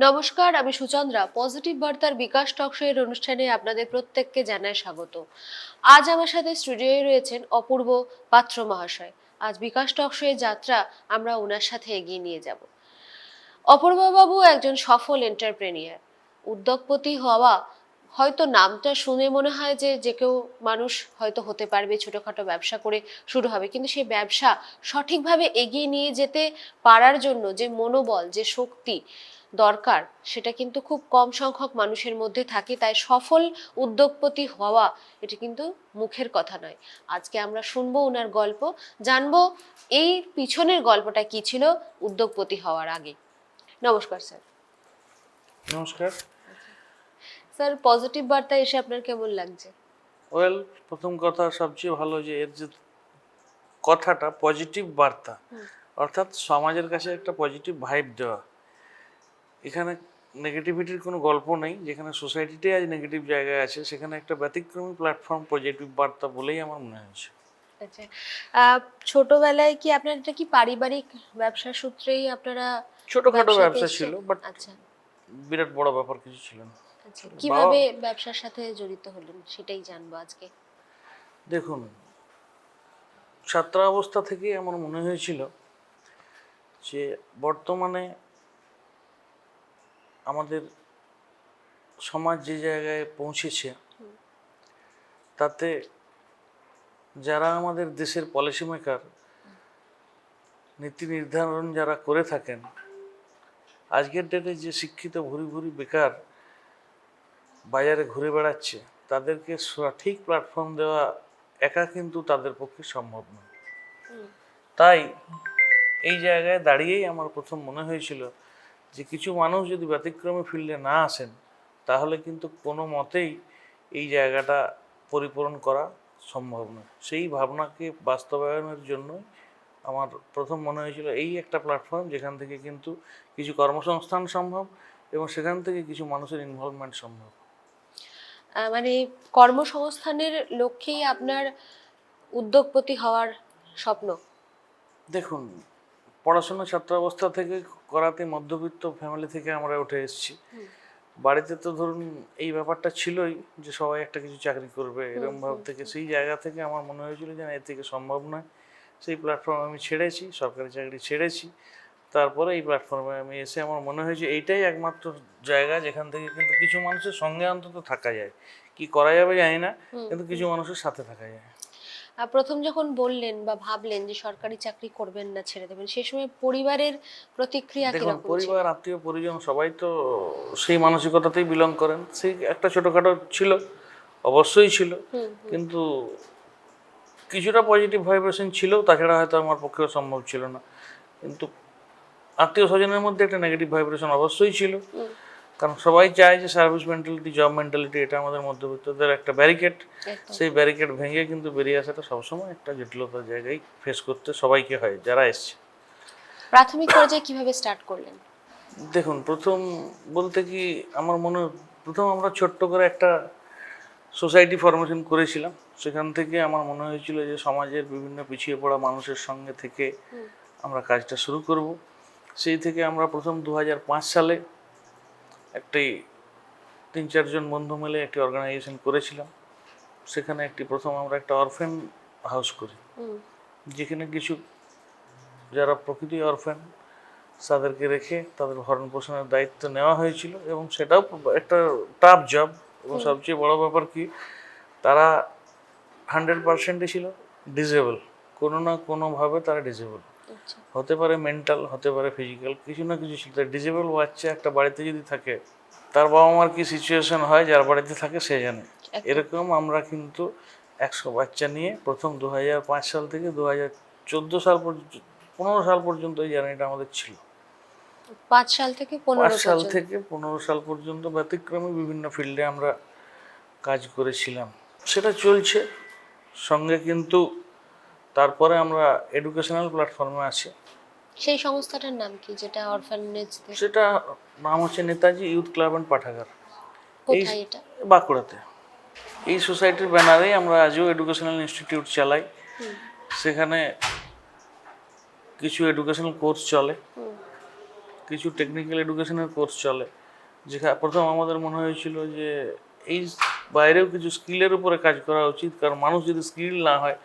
নমস্কার, আমি সুচন্দ্রা। পজিটিভ বার্তার বিকাশ টক শো এর অনুষ্ঠানে আপনাদের প্রত্যেককে জানাই স্বাগত। আজ আমার সাথে স্টুডিওয়ে রয়েছেন অপূর্ব পাত্র মহাশয়। আজ বিকাশ টক শো এর যাত্রা আমরা ওনার সাথে এগিয়ে নিয়ে যাব। অপূর্ব বাবু একজন সফল এন্টারপ্রেনিয়ার, উদ্যোগপতি হওয়া। হয়তো নামটা শুনে মনে হয় যে যে কেউ মানুষ হয়তো হতে পারবে, ছোটখাটো ব্যবসা করে শুরু হবে, কিন্তু সেই ব্যবসা সঠিকভাবে এগিয়ে নিয়ে যেতে পারার জন্য যে মনোবল, যে শক্তি দরকার, সেটা কিন্তু খুব কম সংখ্যক মানুষের মধ্যে থাকে। তাই সফল উদ্যোগপতি হওয়া এটা কিন্তু মুখের কথা নয়। আজকে আমরা শুনবো ওনার গল্প, জানবো এই পিছনের গল্পটা কি ছিল উদ্যোগপতি হওয়ার আগে। নমস্কার স্যার। নমস্কার। স্যার, পজিটিভ বার্তা এসে আপনার কেমন লাগছে? প্রথম কথা, সবচেয়ে ভালো যে এর যে কথাটা পজিটিভ বার্তা, অর্থাৎ সমাজের কাছে একটা পজিটিভ ভাইব দেওয়া। এখানে নেগেটিভিটির কোনো গল্প নেই। যেখানে সোসাইটিতে আজ নেগেটিভ জায়গায় আছে, সেখানে একটা ব্যতিক্রমী প্ল্যাটফর্ম পজিটিভ বার্তা বলেই আমার মনে হয়েছে। আচ্ছা, ছোটবেলায় কি আপনার, এটা কি পারিবারিক ব্যবসা সূত্রেই আপনারা ছোটখাটো ব্যবসা এসেছেন? ছিল, বাট আচ্ছা বিরাট বড় ব্যাপার কিছু ছিল না। আচ্ছা, কিভাবে ব্যবসার সাথে জড়িত হলেন সেটাই জানবো আজকে। দেখুন, ছাত্রাবস্থা থেকে আমার মনে হয়েছিল যে বর্তমানে আমাদের সমাজ যে জায়গায় পৌঁছেছে, তাতে যারা আমাদের দেশের পলিসি মেকার, নীতি নির্ধারণ যারা করে থাকেন, আজকের ডেটে যে শিক্ষিত ভুরি ভুরি বেকার বাজারে ঘুরে বেড়াচ্ছে, তাদেরকে সঠিক প্ল্যাটফর্ম দেওয়া একা কিন্তু তাদের পক্ষে সম্ভব নয়। তাই এই জায়গায় দাঁড়িয়েই আমার প্রথম মনে হয়েছিল যে কিছু মানুষ যদি ব্যতিক্রমী ফিল্ডে না আসেন, তাহলে কিন্তু কোনো মতেই এই জায়গাটা পরিপূরণ করা সম্ভব নয়। সেই ভাবনাকে বাস্তবায়নের জন্য আমার প্রথম মনে হয়েছিল এই একটা প্ল্যাটফর্ম যেখান থেকে কিন্তু কিছু কর্মসংস্থান সম্ভব এবং সেখান থেকে কিছু মানুষের ইনভলভমেন্ট সম্ভব। মানে কর্মসংস্থানের লক্ষ্যেই আপনার উদ্যোগপতি হওয়ার স্বপ্ন? দেখুন, পড়াশোনা ছাত্রাবস্থা থেকে করাতে মধ্যবিত্ত ফ্যামিলি থেকে আমরা উঠে এসেছি। বাড়িতে তো ধরুন এই ব্যাপারটা ছিলই যে সবাই একটা কিছু চাকরি করবে, এরকম ভাব থেকে সেই জায়গা থেকে আমার মনে হয়েছিল যে এর থেকে সম্ভব নয়। সেই প্ল্যাটফর্ম আমি ছেড়েছি, সরকারি চাকরি ছেড়েছি। তারপরে এই প্ল্যাটফর্মে আমি এসে আমার মনে হয়েছে এইটাই একমাত্র জায়গা যেখান থেকে কিন্তু কিছু মানুষের সঙ্গে অন্তত থাকা যায়। কি করা যাবে জানি না, কিন্তু কিছু মানুষের সাথে থাকা যায়। প্রথম যখন বললেন বা ভাবলেন যে সরকারি চাকরি করবেন না, ছেড়ে দেবেন, সেই সময় পরিবারের প্রতিক্রিয়া দেখুন, কিরকম ছিল? পরিবার, আত্মীয় পরিজন সবাই তো সেই মানসিকতাতেই বিলং করেন। সেই একটা ছোটোখাটো ছিল, অবশ্যই ছিল, কিন্তু কিছুটা পজিটিভ ভাইব্রেশন ছিল, তাছাড়া হয়তো আমার পক্ষেও সম্ভব ছিল না। কিন্তু আত্মীয় স্বজনের মধ্যে একটা নেগেটিভ ভাইব্রেশন অবশ্যই ছিল, কারণ সবাই চায় যে সার্ভিস মেন্টালিটি, জব মেন্টালিটি, এটা আমাদের মধ্যবিত্তদের একটা ব্যারিকেড। সেই ব্যারিকেড ভেঙে কিন্তু বেরিয়ে আসাটা সবসময় একটা জটিলতার জায়গায় ফেস করতে সবাইকে হয় যারা এসছে। প্রাথমিক পর্যায়ে কিভাবে স্টার্ট করলেন? দেখুন, প্রথম বলতে কি আমার মনে, প্রথম আমরা ছোট্ট করে একটা সোসাইটি ফরমেশন করেছিলাম। সেখান থেকে আমার মনে হয়েছিল যে সমাজের বিভিন্ন পিছিয়ে পড়া মানুষের সঙ্গে থেকে আমরা কাজটা শুরু করব। সেই থেকে আমরা প্রথম 2005 সালে একটি 3-4 জন বন্ধু মিলে একটি অর্গানাইজেশন করেছিলাম। সেখানে প্রথম আমরা একটা অরফেন হাউস করি, যেখানে কিছু যারা প্রকৃতি অরফেন তাদেরকে রেখে তাদের ভরণ পোষণের দায়িত্ব নেওয়া হয়েছিল। এবং সেটাও একটা টাফ জব। এবং সবচেয়ে বড় ব্যাপার কি, তারা 100%ই ছিল ডিসেবল, কোনো না কোনোভাবে তারা ডিসেবল। হতে পারে মেন্টাল, হতে পারে ফিজিক্যাল, কিছু না কিছু ছিল। ডিসেবল বাচ্চা একটা বাড়িতে যদি থাকে, তার বাবা মার কি সিচুয়েশন হয় যার বাড়িতে থাকে সে জানে। এরকম আমরা কিন্তু 100 বাচ্চা নিয়ে প্রথম 2005 সাল থেকে 2014 সাল পর্যন্ত, 15 সাল পর্যন্ত এই জার্নিটা আমাদের ছিল। 5 সাল থেকে 15 সাল পর্যন্ত ব্যতিক্রমী বিভিন্ন ফিল্ডে আমরা কাজ করেছিলাম। সেটা চলছে সঙ্গে, কিন্তু তারপরে আমরা এডুকেশনাল প্ল্যাটফর্মে আছি। সেই সংস্থাটার নাম কি, যেটা অরফানেজ? সেটা নাম হচ্ছে নেতাজি ইউথ ক্লাব অ্যান্ড পাঠাগার। কোথায় এটা? বাঁকুড়াতে। এই সোসাইটির ব্যানারেই আমরা আজও এডুকেশনাল ইনস্টিটিউট চালাই। সেখানে কিছু এডুকেশনাল কোর্স চলে কিছু টেকনিক্যাল এডুকেশনের কোর্স চলে, যেখানে প্রথম আমাদের মনে হয়েছিল যে এই বাইরেও কিছু স্কিলের উপরে কাজ করা উচিত, কারণ মানুষ যদি স্কিল না হয়,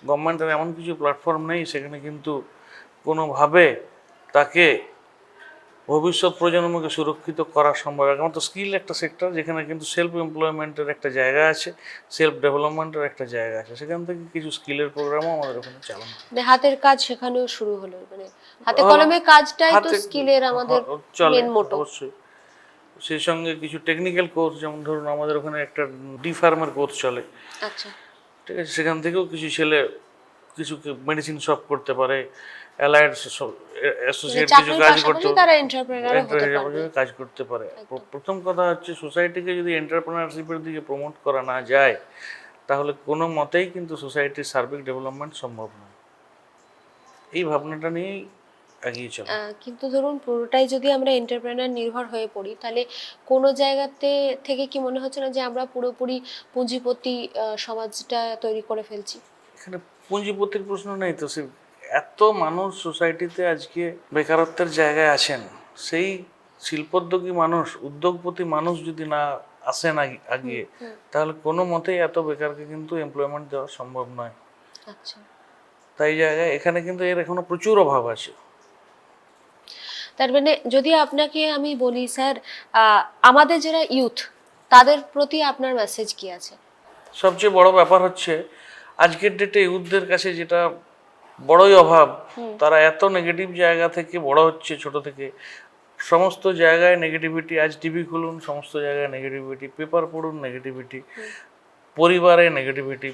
গভর্নমেন্টের এমন কিছু প্ল্যাটফর্ম নেই সেখানে কিন্তু কোনোভাবে তাকে ভবিষ্যৎ প্রজন্মকে সুরক্ষিত করা সম্ভব। একমাত্র স্কিল একটা সেক্টর যেখানে কিন্তু সেলফ এমপ্লয়মেন্টের একটা জায়গা আছে, সেলফ ডেভেলপমেন্টের একটা জায়গা আছে, সেখান থেকে কিছু স্কিলের প্রোগ্রামও আমাদের ওখানে চালানো। মানে হাতের কাজ শেখানো শুরু হলো, মানে হাতে কলমে কাজটাই তো স্কিলের আমাদের চলে মেন মোটো। অবশ্যই। সেই সঙ্গে কিছু টেকনিক্যাল কোর্স, যেমন ধরুন আমাদের ওখানে একটা ডি ফার্মের কোর্স চলে, আচ্ছা, ঠিক আছে, সেখান থেকেও কিছু ছেলে কিছু মেডিসিন শপ করতে পারে, অ্যালায়েড অ্যাসোসিয়েট কিছু চাকরির কাজ করতে পাশাপাশি তারা এন্টারপ্রেনারও হতে পারবে। কাজ করতে পারে। প্রথম কথা হচ্ছে সোসাইটিকে যদি এন্টারপ্রেনারশিপের দিকে প্রমোট করা না যায়, তাহলে কোনো মতেই কিন্তু সোসাইটির সার্বিক ডেভেলপমেন্ট সম্ভব নয়। এই ভাবনাটা নিয়েই এগিয়ে চলে। কিন্তু ধরুন পুরোটাই যদি আমরা এন্টারপ্রেনার নির্ভর হয়ে পড়ি, তাহলে কোনো জায়গাতে থেকে কি মনে হচ্ছে না যে আমরা পুরোপুরি পুঁজিপতি সমাজটা তৈরি করে ফেলছি? এখানে পুঁজিপতির প্রশ্ন নেই তো, সে এত মানুষ সোসাইটিতে আজকে বেকারত্বের জায়গায় আছেন, সেই শিল্পোদ্যোগী মানুষ, উদ্যোগপতি মানুষ যদি না আসেন আগিয়ে, তাহলে কোনো মতেই এত বেকারকে কিন্তু এমপ্লয়মেন্ট দেওয়া সম্ভব নয়। আচ্ছা, তাই জায়গায় এখানে কিন্তু এর এখনো প্রচুর অভাব আছে। তার মানে যদি আপনাকে আমি বলি স্যার, আমাদের যারা ইউথ, তাদের প্রতি আপনার মেসেজ কি আছে? সবচেয়ে বড় ব্যাপার হচ্ছে আজকের ডেটে ইউথদের কাছে যেটা বড়ই অভাব, তারা এত নেগেটিভ জায়গা থেকে বড় হচ্ছে, ছোট থেকে সমস্ত জায়গায় নেগেটিভিটি। আজ টিভি খুলুন, সমস্ত জায়গায় নেগেটিভিটি, পেপার পড়ুন, নেগেটিভিটি, পরিবারে নেগেটিভিটি,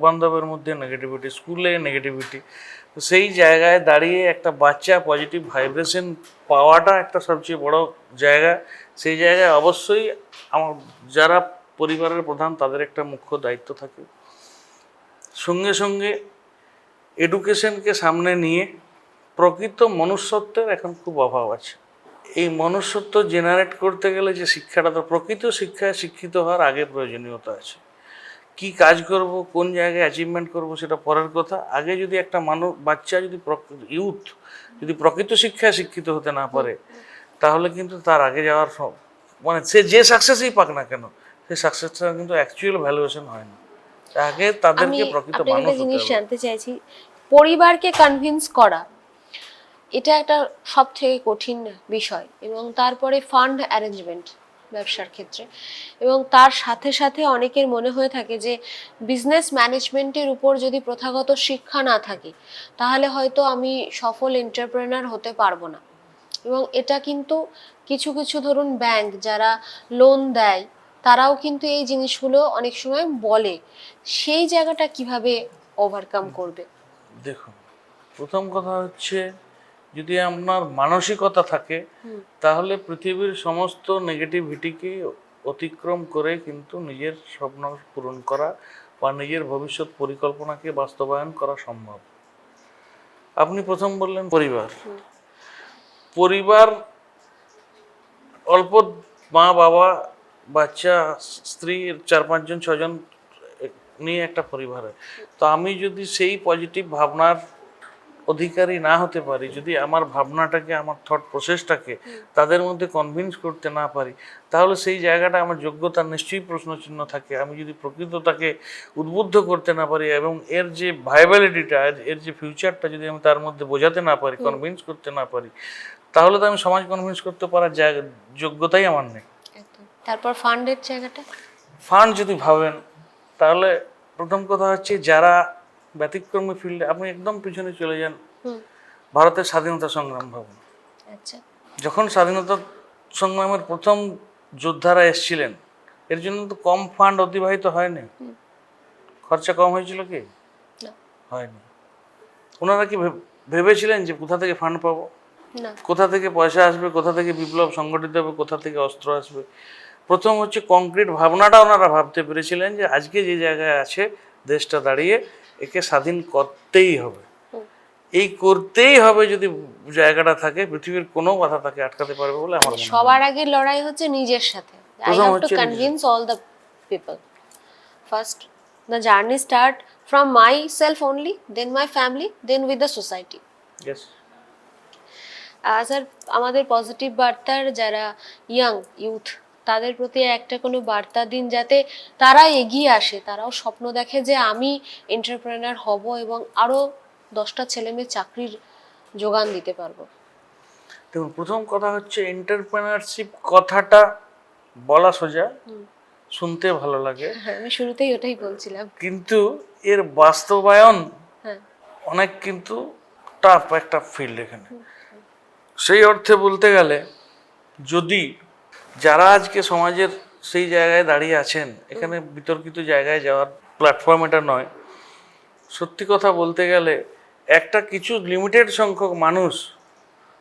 বান্ধবের মধ্যে নেগেটিভিটি, স্কুলে নেগেটিভিটি। তো সেই জায়গায় দাঁড়িয়ে একটা বাচ্চা পজিটিভ ভাইব্রেশন পাওয়াটা একটা সবচেয়ে বড় জায়গা। সেই জায়গায় অবশ্যই আমার যারা পরিবারের প্রধান, তাদের একটা মুখ্য দায়িত্ব থাকে। সঙ্গে সঙ্গে এডুকেশনকে সামনে নিয়ে প্রকৃত মনুষ্যত্বের এখন খুব অভাব আছে। এই মনুষ্যত্ব জেনারেট করতে গেলে যে শিক্ষাটা, তো প্রকৃত শিক্ষায় শিক্ষিত হওয়ার আগে প্রয়োজনীয়তা আছে। কি কাজ করব, কোন জায়গায় অ্যাচিভমেন্ট করব, সেটা পরের কথা। আগে যদি একটা বাচ্চা যদি ইউথ যদি প্রকৃত শিক্ষায় শিক্ষিত হতে না পারে, তাহলে কিন্তু তার আগে যাওয়ার মানে সে যে সাকসেসই পাক না কেন, সেই সাকসেসটা কিন্তু অ্যাকচুয়াল ভ্যালুয়েশন হয় না। আগে তাদেরকে প্রকৃত মানুষ হতে জিনিস হবে। জানতে চাইছি, পরিবারকে কনভিন্স করা এটা একটা সব থেকে কঠিন বিষয়, এবং তারপরে ফান্ড অ্যারেঞ্জমেন্ট ব্যবসার ক্ষেত্রে, এবং তার সাথে সাথে অনেকের মনে হয়ে থাকে যে বিজনেস ম্যানেজমেন্টের উপর যদি প্রথাগত শিক্ষা না থাকে, তাহলে হয়তো আমি সফল এন্টারপ্রেনার হতে পারবো না। এবং এটা কিন্তু কিছু কিছু ধরুন ব্যাংক যারা লোন দেয়, তারাও কিন্তু এই জিনিসগুলো অনেক সময় বলে। সেই জায়গাটা কিভাবে ওভারকাম করবে? দেখুন, প্রথম কথা হচ্ছে যদি আপনার মানসিকতা থাকে, তাহলে পৃথিবীর সমস্ত নেগেটিভিটিকে অতিক্রম করে কিন্তু নিজের স্বপ্ন পূরণ করা বা নিজের ভবিষ্যৎ পরিকল্পনাকে বাস্তবায়ন করা সম্ভব। আপনি প্রথম বললেন পরিবার। পরিবার অল্প, মা বাবা বাচ্চা স্ত্রী 4-5 জন 6 জন নিয়ে একটা পরিবার হয়। তো আমি যদি সেই পজিটিভ ভাবনার অধিকারী না হতে পারি, যদি আমার ভাবনাটাকে, আমার থট প্রসেসটাকে তাদের মধ্যে কনভিন্স করতে না পারি, তাহলে সেই জায়গাটা আমার যোগ্যতার নিশ্চয়ই প্রশ্নচিহ্ন থাকে। আমি যদি প্রকৃত তাকে উদ্বুদ্ধ করতে না পারি এবং এর যে ভাইবিলিটিটা, এর যে ফিউচারটা যদি আমি তার মধ্যে বোঝাতে না পারি, কনভিন্স করতে না পারি, তাহলে তো আমি সমাজ কনভিন্স করতে পারার যোগ্যতাই আমার নেই। তারপর ফান্ডের জায়গাটা, ফান্ড যদি ভাবেন, তাহলে প্রথম কথা হচ্ছে যারা ব্যতিক্রমী ফিল্ডে, আপনি একদম পিছনে চলে যান, ভারতের স্বাধীনতা সংগ্রাম ভাবুন। আচ্ছা, যখন স্বাধীনতা সংগ্রামের প্রথম যোদ্ধারা এসেছিলেন, এর জন্য তো কম ফান্ড অতিবাহিত হয়নি। খরচা কম হয়েছিল কি? হয়নি। ওনারা কি ভেবেছিলেন যে কোথা থেকে ফান্ড পাবো, কোথা থেকে পয়সা আসবে, কোথা থেকে বিপ্লব সংগঠিত হবে, কোথা থেকে অস্ত্র আসবে? প্রথম হচ্ছে কংক্রিট ভাবনাটা ওনারা ভাবতে পেরেছিলেন যে আজকে যে জায়গায় আছে দেশটা দাঁড়িয়ে, একে স্বাধীন করতেই হবে। এই করতেই হবে যদি জায়গাটা থাকে, পৃথিবীর কোনো কথা তাকে আটকাতে পারবে বলে আমার মনে হয়। সবার আগে লড়াই হচ্ছে নিজের সাথে। I have to convince all the people. First, the journey start from myself only, then my family, then with the society. Yes. Sir, আমাদের পজিটিভ বার্তার যারা ইউথ তাদের প্রতি একটা কোনো বার্তা দিন, যাতে তারা এগিয়ে আসে, তারাও স্বপ্ন দেখে যে আমি এন্টারপ্রেনার হব এবং আরো 10টা ছেলে মেয়ে চাকরির যোগান দিতে পারবো। দেখুন, প্রথম কথা হচ্ছে এন্টারপ্রেনারশিপ কথাটা বলা সোজা, শুনতে ভালো লাগে, হ্যাঁ, আমি শুরুতেই ওটাই বলছিলাম। কিন্তু এর বাস্তবায়ন হ্যাঁ। অনেক কিন্তু টাফ একটা ফিল্ড এখানে। সেই অর্থে বলতে গেলে যদি যারা আজকে সমাজের সেই জায়গায় দাঁড়িয়ে আছেন, এখানে বিতর্কিত জায়গায় যাওয়ার প্ল্যাটফর্ম এটা নয়, সত্যি কথা বলতে গেলে একটা কিছু লিমিটেড সংখ্যক মানুষ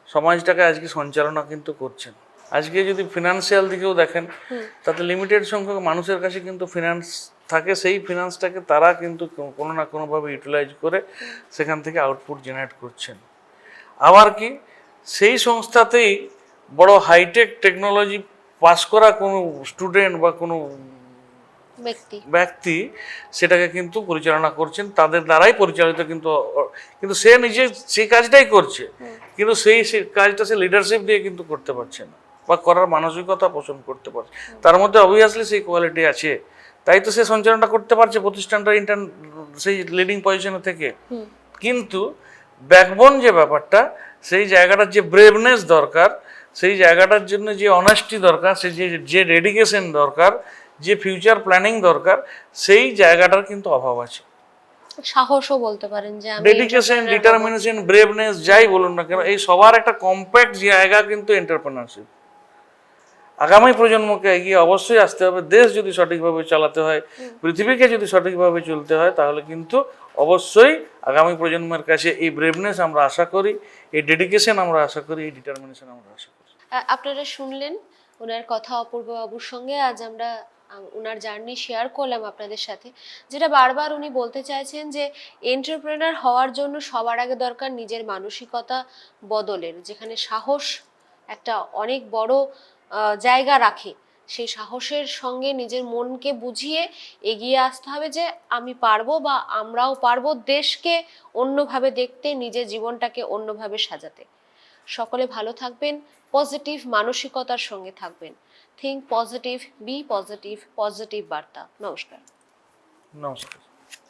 সমাজটাকে আজকে সঞ্চালনা কিন্তু করছেন। আজকে যদি ফিনান্সিয়াল দিকেও দেখেন, তাতে লিমিটেড সংখ্যক মানুষের কাছে কিন্তু ফিনান্স থাকে, সেই ফিনান্সটাকে তারা কিন্তু কোনো না কোনোভাবে ইউটিলাইজ করে সেখান থেকে আউটপুট জেনারেট করছেন। আবার কি সেই সংস্থাতেই বড় হাইটেক টেকনোলজি পাস করা কোনো স্টুডেন্ট বা কোনো ব্যক্তি সেটাকে কিন্তু পরিচালনা করছেন, তাদের দ্বারাই পরিচালিত, কিন্তু কিন্তু সে নিজে সেই কাজটাই করছে, কিন্তু সেই কাজটা সে লিডারশিপ দিয়ে কিন্তু করতে পারছে না বা করার মানসিকতা পোষণ করতে পারছে। তার মধ্যে অবভিয়াসলি সেই কোয়ালিটি আছে, তাই তো সে সঞ্চালনটা করতে পারছে প্রতিষ্ঠানটা সেই লিডিং পজিশনে থেকে। কিন্তু ব্যাকবোন যে ব্যাপারটা, সেই জায়গাটার যে ব্রেভনেস দরকার, সেই জায়গাটার জন্য যে অনেস্টি দরকার, সে যে ডেডিকেশন দরকার, যে ফিউচার প্ল্যানিং দরকার, সেই জায়গাটার কিন্তু অভাব আছে। সাহসও বলতে পারেন যে আমি ডেডিকেশন, ডিটারমিনেশন, ব্রেভনেস যাই বলুন না কেন, এই সবার একটা কম্প্যাক্ট জায়গা কিন্তু এন্টারপ্রেনারশিপ। আগামী প্রজন্মকে এগিয়ে অবশ্যই আসতে হবে। দেশ যদি সঠিকভাবে চালাতে হয়, পৃথিবীকে যদি সঠিকভাবে চলতে হয়, তাহলে কিন্তু অবশ্যই আগামী প্রজন্মের কাছে এই ব্রেভনেস আমরা আশা করি, এই ডেডিকেশন আমরা আশা করি, এই ডিটারমিনেশন আমরা আশা করি। আপনারা শুনলেন ওনার কথা, অপূর্ব বাবুর সঙ্গে আজ আমরা ওনার জার্নি শেয়ার করলাম আপনাদের সাথে। যেটা বারবার উনি বলতে চাইছেন যে এন্টারপ্রেনার হওয়ার জন্য সবার আগে দরকার নিজের মানসিকতা বদলের, যেখানে সাহস একটা অনেক বড় জায়গা রাখে। সেই সাহসের সঙ্গে নিজের মনকে বুঝিয়ে এগিয়ে আসতে হবে যে আমি পারবো বা আমরাও পারবো দেশকে অন্যভাবে দেখতে, নিজের জীবনটাকে অন্যভাবে সাজাতে। সকলে ভালো থাকবেন, পজিটিভ মানসিকতার সঙ্গে থাকবেন। Think positive, be positive, positive বার্তা। নমস্কার। নমস্কার।